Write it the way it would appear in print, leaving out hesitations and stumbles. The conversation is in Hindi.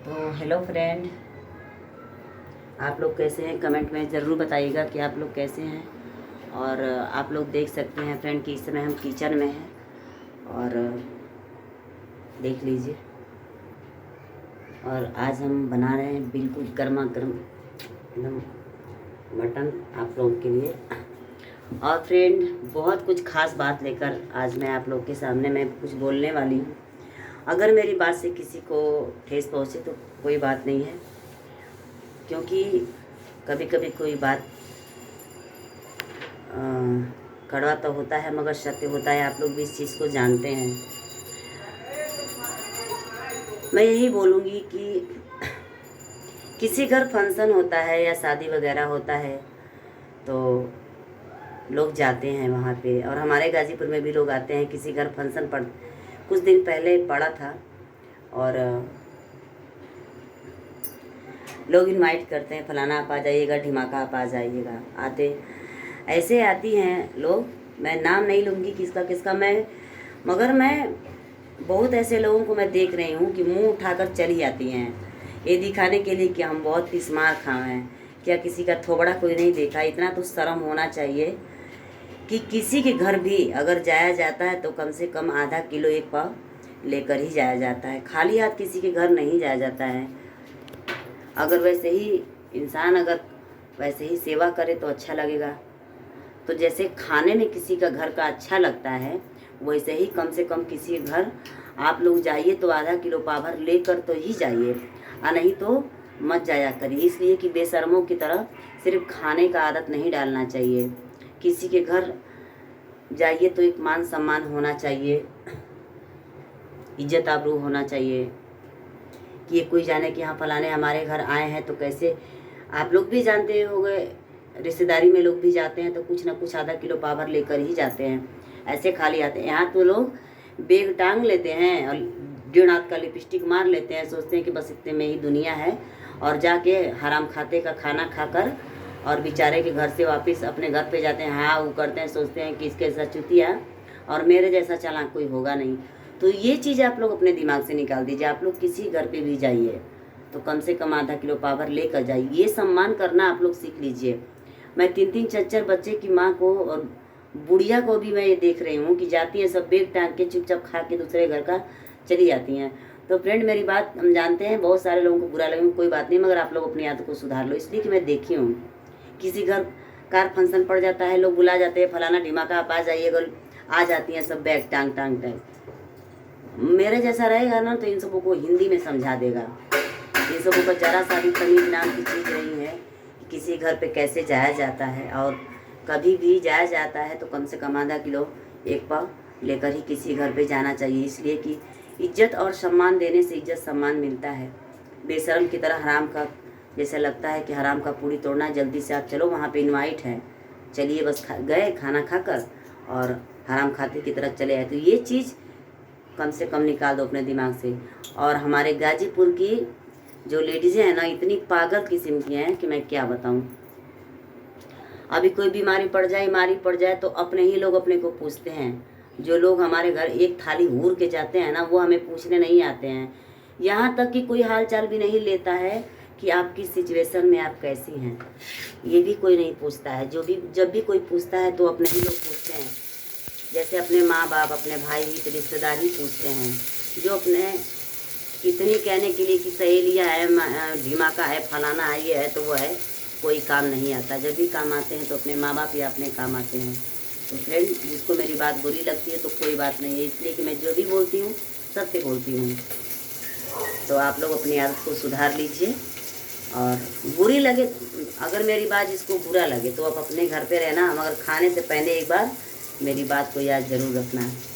तो हेलो फ्रेंड, आप लोग कैसे हैं? कमेंट में ज़रूर बताइएगा कि आप लोग कैसे हैं। और आप लोग देख सकते हैं फ्रेंड कि इस समय हम किचन में हैं और देख लीजिए। और आज हम बना रहे हैं बिल्कुल गर्मा गर्म एकदम मटन आप लोगों के लिए। और फ्रेंड, बहुत कुछ खास बात लेकर आज मैं आप लोग के सामने मैं कुछ बोलने वाली हूँ। अगर मेरी बात से किसी को ठेस पहुँचे तो कोई बात नहीं है, क्योंकि कभी कभी कोई बात कड़वा तो होता है मगर सत्य होता है। आप लोग भी इस चीज़ को जानते हैं। मैं यही बोलूँगी कि किसी घर फंक्शन होता है या शादी वगैरह होता है तो लोग जाते हैं वहाँ पे। और हमारे गाजीपुर में भी लोग आते हैं। किसी घर फंक्शन कुछ दिन पहले पड़ा था और लोग इनवाइट करते हैं, फलाना आप आ जाइएगा, ढिमाका आप आ जाइएगा। आते ऐसे आती हैं लोग, मैं नाम नहीं लूँगी किसका किसका, मगर मैं बहुत ऐसे लोगों को मैं देख रही हूँ कि मुंह उठाकर चली जाती हैं ये दिखाने के लिए कि हम बहुत पिस्मार खाए हैं। क्या किसी का थोबड़ा कोई नहीं देखा? इतना तो शर्म होना चाहिए कि किसी के घर भी अगर जाया जाता है तो कम से कम आधा किलो एक पाव लेकर ही जाया जाता है। खाली हाथ किसी के घर नहीं जाया जाता है। अगर वैसे ही इंसान अगर वैसे ही सेवा करे तो अच्छा लगेगा। तो जैसे खाने में किसी का घर का अच्छा लगता है, वैसे ही कम से कम किसी के घर आप लोग जाइए तो आधा किलो पाभर लेकर तो ही जाइए, और नहीं तो मत जाया करिए। इसलिए कि बेशर्मों की तरह सिर्फ खाने का आदत नहीं डालना चाहिए। किसी के घर जाइए तो एक मान सम्मान होना चाहिए, इज्जत आबरू होना चाहिए कि ये कोई जाने कि हाँ फलाने हमारे घर आए हैं तो कैसे। आप लोग भी जानते होंगे, रिश्तेदारी में लोग भी जाते हैं तो कुछ ना कुछ आधा किलो पाभर लेकर ही जाते हैं। ऐसे खाली आते हैं। यहाँ तो लोग बेग टांग लेते हैं और 1.5 हाथ का लिपस्टिक मार लेते हैं, सोचते हैं कि बस इतने में ही दुनिया है, और जाके हराम खाते का खाना खाकर और बेचारे के घर से वापस अपने घर पे जाते हैं। हाँ वो करते हैं, सोचते हैं कि इसके जैसा चुतिया और मेरे जैसा चालाक कोई होगा नहीं। तो ये चीज़ आप लोग अपने दिमाग से निकाल दीजिए। आप लोग किसी घर पे भी जाइए तो कम से कम आधा किलो पाभर लेकर जाइए। ये सम्मान करना आप लोग सीख लीजिए। मैं 3-3 4-4 बच्चे की माँ को और बुढ़िया को भी मैं ये देख रही हूँ कि जाती हैं सब बेग टांग के चुपचाप खा के दूसरे घर का चली जाती हैं। तो फ्रेंड, मेरी बात हम जानते हैं बहुत सारे लोगों को बुरा लगे, कोई बात नहीं, मगर आप लोग अपनी आदत को सुधार लो। इसलिए कि मैं देखी हूँ किसी घर कार फंक्शन पड़ जाता है, लोग बुला जाते हैं, फलाना ढिमाका आप आ जाइएगा, आ जाती हैं सब बैग टांग टांग टांग। मेरे जैसा रहेगा ना तो इन सबों को हिंदी में समझा देगा। इन सबों का जरा सा भी तमीज़ नाम की चीज़ नहीं है कि किसी घर पे कैसे जाया जाता है। और कभी भी जाया जाता है तो कम से कम आधा किलो एक पाव लेकर ही किसी घर पे जाना चाहिए। इसलिए कि इज्जत और सम्मान देने से इज्जत सम्मान मिलता है। बेशर्म की तरह हराम का जैसे लगता है कि हराम का पूरी तोड़ना, जल्दी से आप चलो वहाँ पे इनवाइट है, चलिए बस गए खाना खाकर और हराम खाते की तरह चले आए। तो ये चीज़ कम से कम निकाल दो अपने दिमाग से। और हमारे गाजीपुर की जो लेडीज़ें हैं ना, इतनी पागल किस्म की हैं कि मैं क्या बताऊं। अभी कोई बीमारी पड़ जाए तो अपने ही लोग अपने को पूछते हैं। जो लोग हमारे घर एक थाली हूर के जाते हैं ना, वो हमें पूछने नहीं आते हैं। यहाँ तक कि कोई हाल चाल भी नहीं लेता है कि आपकी सिचुएशन में आप कैसी हैं, ये भी कोई नहीं पूछता है। जब भी कोई पूछता है तो अपने ही लोग पूछते हैं। जैसे अपने माँ बाप, अपने भाई हित रिश्तेदार ही पूछते हैं। जो अपने इतनी कहने के लिए कि सहेलियाँ है, ढिमाका है, फलाना है, ये है तो वो है, कोई काम नहीं आता। जब भी काम आते हैं तो अपने माँ बाप या अपने काम आते हैं। तो फ्रेंड, जिसको मेरी बात बुरी लगती है तो कोई बात नहीं है। इसलिए कि मैं जो भी बोलती हूँ सत्य बोलती हूँ। तो आप लोग अपनी आदत को सुधार लीजिए। और बुरी लगे, अगर मेरी बात जिसको बुरा लगे तो आप अपने घर पे रहना, मगर खाने से पहले एक बार मेरी बात को याद ज़रूर रखना।